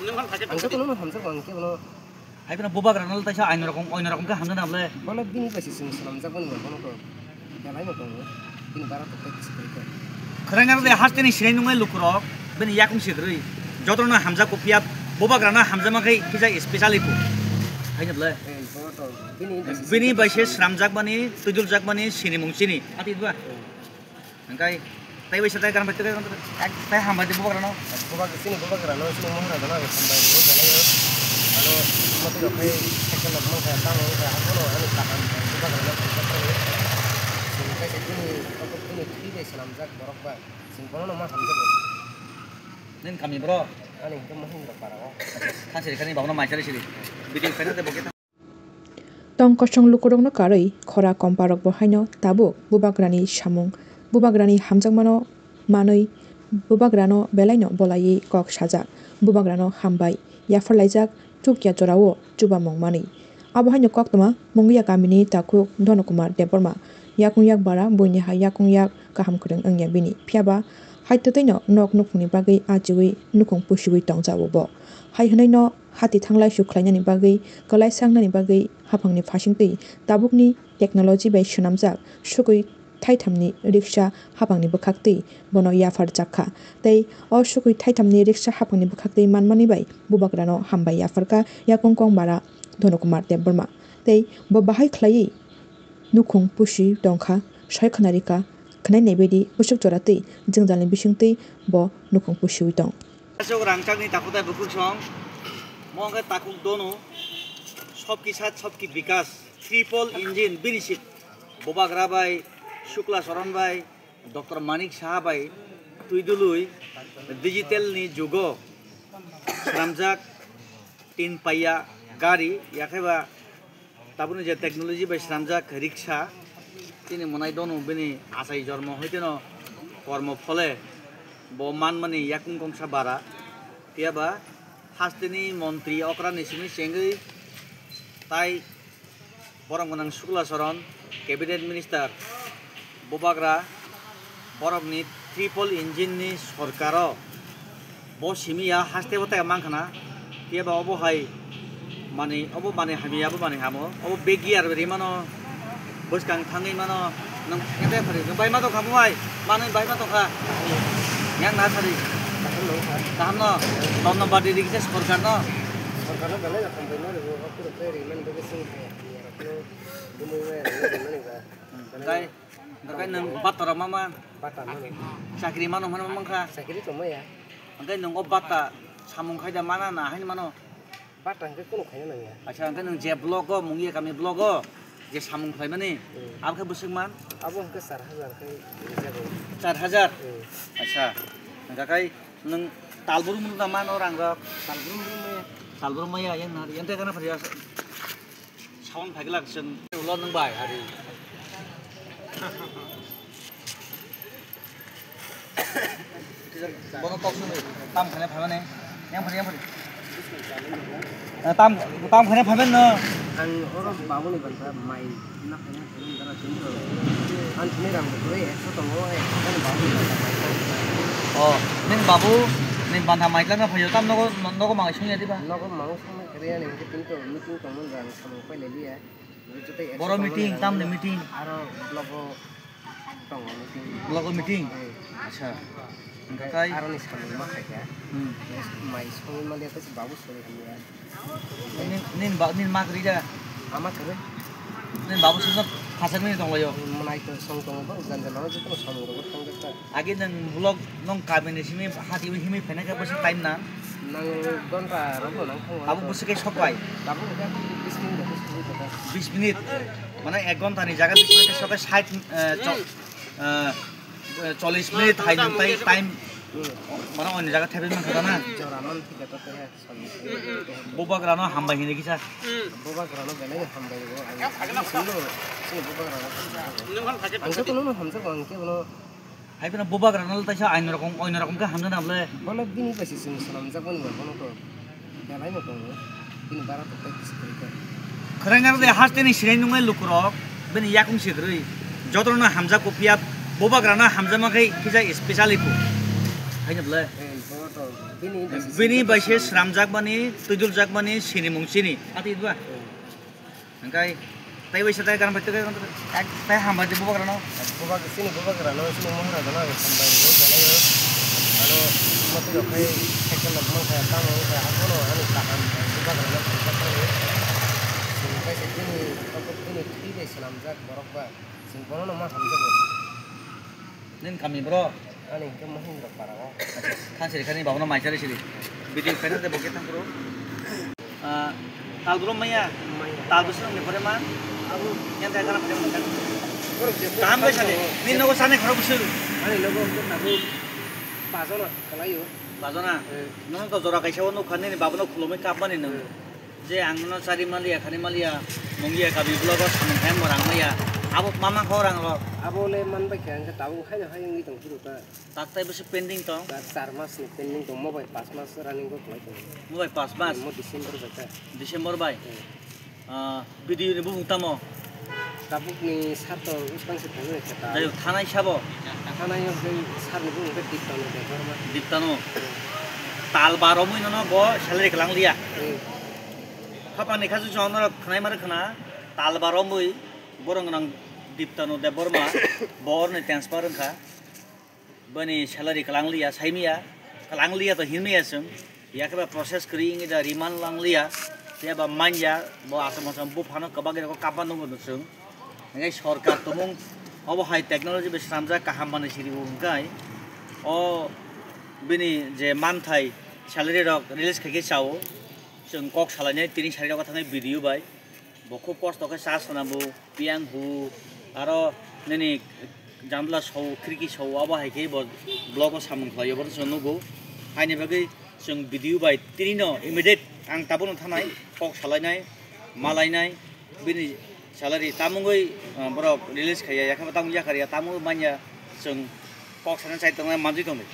Angka tuh nomor hamzah bang, kita bono. Hai pernah boba karena lo tadi ain rokong ke hamzah nable. Bono bini pasti sih selam jago nih bono kok. Yang lain apa bono? Bini barat tetap seperti. Karena nggak ada hasil ini sih nunggu lukurok, bini yakung sih terus. Jodohnya hamzah kopiat boba karena hamzah makai kita spesial itu. Hai nable. Bini pasti selam jag bani, tujul jag bani, sini mung sini. Ati dua. Angkai. Tapi bisa tanya kan betul kan? Saya hamba di boba karena. Boba sini mau ada nana sampai ini jalan. Kalau mau tidak kayak second of month datang, kayak aku loh, ini tahan. Boba karena sini kayak ini tidak selam jag borok ba. Sini kono nama hamzah. Nen kami bro. Ani itu mungkin berparah. Kan sih kan ini bangun macam sini. Video final teh bokita. Tong kosong lukurong no karoi khora komparok bohaino tabo bubagrani samung bubagrani hamjangmano manoi bubagrano belaino bolai kok sajak bubagrano hambai yafarlaijak chukya jorao chubamong mani abohaino kok toma mongya kamini takuk donokumar deborma yakung yak bara boini ha yakung yak kaham kureng angya bini phiaba haitoteino nok nukuni bagai ajiwi nukung pusiwi tongjawo bo hai hnaino hati thanglai sukhlainani bagai kolai sangnani bagai hapangni phasingtei tabukni technology bai swnamjak sugui thaithamni riksha hapangni bukhaktei bono yafar jakha tei o sugui thaithamni riksha hapangni bukhaktei manmani bai bubagrano hambai yafarka yakongkong bara donokumar deborma tei bo bahai khlai nukung pusi dongkha soikhonarika khnai nebedi usuk joratei jingjalni bisingtei bo nukung pusi uitong Masuk rangkang ni takutnya berkusong, mau nggak takut dono, sop kisah sop ki bikas, triple engine binisit, boba grabai, Shukla Saran bai, Dr. Manik Shah bai, tu dului, digital ni jugo, ramjak, tin paya, gari, ya keba, tabun je teknologi bai ramjak riksha, ini menai dono bini asai jormo itu no, kormo phole. Bo manmani yakung kong sabara tiaba hastini montri okra nisimi sengui tai borang menang Shukla Saran cabinet minister bobagra borang ni triple engine ni sorkaro bo simi ya haste botai mangkhana tiaba obo hai mani hami abo mani hamo obo begiar beri mano bos kang thangai mano nang ente phari bai ma to khamu ai mani bai ma to kha yang nasi, tahun no, tahun badi di kita sporkan no. Sporkan no bela ya sampai no, aku udah pernah riman bagi sih, ya aku dulu Kai nang obat orang mama. Bata no. Sakri mana mamang kah? Sakri cuma ya. Kai nang obat ta, samung kai mana nah, ini mana? Bata angkat kuno kayaknya nang ya. Acha kai nang je blogo, mungi kami blogo. Je samung kai mana? Apa busuk man? Abang ke 4,000 kai. 4,000. Acha. Nggak kai nang talburu mun mana orang gak? Talburu maya yang nari. Yang teh kana perja. Saung phagilak sen ulon nang bai hari. Bono tok nu tam khane phaman ne. Yang phari. Tam khane phaman no. Ang orang babu ni banta mai nak kena darah tinggi. An sini ram tu ya, so mo kan babu ni Oh, ning babu ning bantha mai lang na phayo tam no ko mangai sungya di ba? No ko mau sama kariya ning pintu meeting kamu dan sama pa leli ya. Boro meeting tam ni meeting. Aro logo tong meeting. Logo meeting. Acha. Kai aro ni sama makai ya. Mai sungin ma lihat si babu sore dia. Nin mak rida. Amat kere. Nin babu susah hasan ni tong layo. Menai to song tong ba jangan lalu itu sama robot tong kita. Agi nang vlog nong kabin simi hati himi phena ka basi time na. Nang gonra robo nang khong. Babu busi ke sokai. Babu ka 20 minit 20 minit. Mana 1 ঘন্টা ni jaga 20 minit sokai 40 minit hai nang time mana oni jaga thebe man khada na. Joraman thik ta te Boba grano hamba hine kisa. Boba grano bele hamba go. Sundo boba grano. Angka to no hamza bang ke bono. Hai pernah boba grano ta sa ain rokong ka hamza na ble. Bola bini pasti sing salam jagon bono ko. Ya lain ko. Bini barat tetap seperti. Keren ada hasteni sini nungai lukurok, bini yakung sidrui. Jodohnya hamza kopiat boba grano hamza makai kita spesial itu. Hai ble. bini baise sramjak bani tuiduljak bani sini mung sini ati dua angkai tai baise tai kan batu kan tai hamba de bubak rano bubak sini mohra dana sampai ro belayo alo mati ro kai second of mang kaya tang kaya akono ani tahan bubak rano sing kai sekini aku ini tiga sramjak borok ba sing kono nama hamjak nen kami bro ani ke mahin ro parao kan sini kan ini bawa nama cari sini video final de boket tang bro tal bro maya tal besar ni pore man aku yang tak kana pore man kan काम बेसाले नि नगो साने खरो बुसुल ani logo nabu pajono kalayo बाजना नों तो जरा कैसे वो खाने ने बाबनो खुलोमे कापने न जे आंगनो सारी मालिया खाने मालिया मंगिया काबी ब्लॉग सामने है मरांग मया अब मामा खौरांग रो abole man ba kyan ka tabu haino haingi tong puruta ताकताय बसे पेंडिंग तो 4 mas ni pending tong mobile 5 mas running go klai tong mobile पास मास mo December bata दिसंबर बाय भिडियो ने बुंग तामो tabuk ni sato usang se tang ne kata जायो थानाय साबो kana yo dei sar ni bung be tik tong de gorma दिप्तानो ताल बारो मुइ न गो सैलरी खलांग लिया खापानि खाजु जन खनाय मार खना ताल बारो मुइ बोरंग नang दिप्तानो दे बोरमा बोर ने ट्रांसफर खा बनी सैलरी खलांग लिया साइमिया खलांग लिया तो हिनमिया सं याकबा प्रोसेस करिंग दा रिमान लांग लिया तेबा मानया बो आसम आसम बो फानो कबागे को कापानो गो सं ngai सरकार तमुं अब हाई टेक्नोलॉजी बे सामजा काहाम बाने सिरि बुंगाय ओ बिनि जे मानथाय सैलरी रक रिलीज खाके चाओ जों कक सालायनाय तिनि सारि रक थानाय भिडियो बाय बखौ कस्ट के सा सनाबो पियां हु आरो नेनि जामला सौ खिरकी सौ अब हाइके ब्लॉग सामन खायो बर जनुगो हाइनि बागै जों भिडियो बाय तिनि न इमिडिएट आं ताबोनो थानाय कक सालायनाय मालायनाय बिनि सैलरी तामुंगै बरक रिलीज खाया याखा तामुं याखारिया तामुं मानिया जों कक सालायनाय साइड दंनाय मानजि दंनै